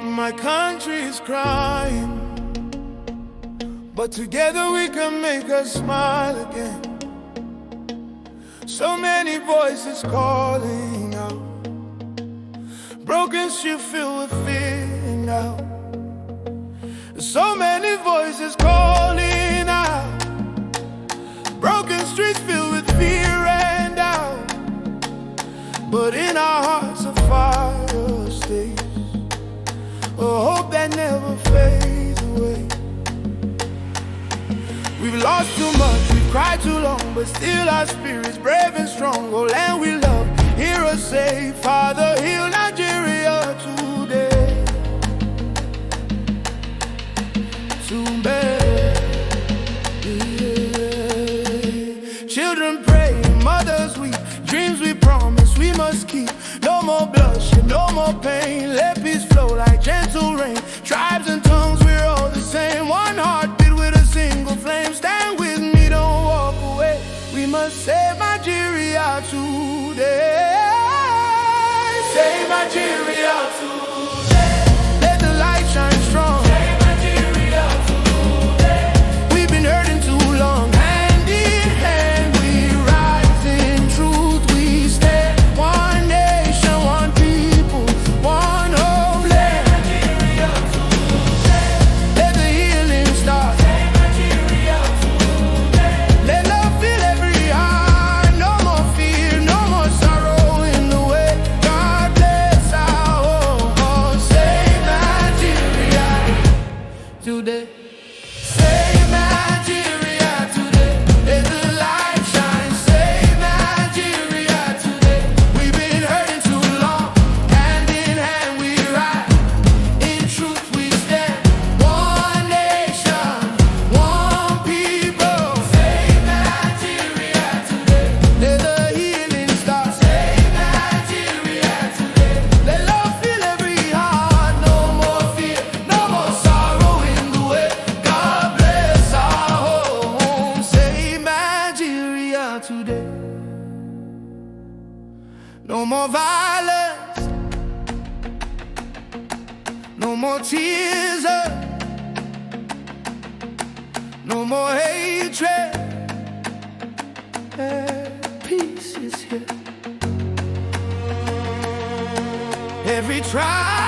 My country is crying, but together we can make her smile again. So many voices calling out, broken street filled with fear now. So many voices calling out, broken streets filled with fear and doubt. But in our hearts a fire stays, a hope that never fades away. We've lost too much, we've cried too long, but still our spirit's brave and strong. Oh, land we love, hear us say, Father, heal Nigeria today. Too bad. Yeah. Children pray, mothers weep, dreams we promise we must keep. No more bloodshed, no more pain, let peace flow like gentle rain. Tribes and tongues, we're all the same. One heartbeat with a single flame. Stand with me, don't walk away. We must save Nigeria today. Save Nigeria today. Let the light shine strong. Save Nigeria today. We've been hurting too long. Hand in hand we rise, in truth we stand. One nation, one people, one homeland. Save Nigeria today. Let the healing start. Save Nigeria today. Let love fill every heart. No more fear, no more sorrow in the way. God bless our home. Save Nigeria today. Save Nigeria today. Let the light shine. Save Nigeria today. We've been hurting too long. Hand in hand we ride. In truth we stand. One nation, one people. Save Nigeria today. Let the healing start. Save Nigeria today. Let love fill every heart. No more fear, no more sorrow in the way. God bless our home. Save Nigeria today. No more violence, no more tears, no more hatred. Peace is here. Every tribe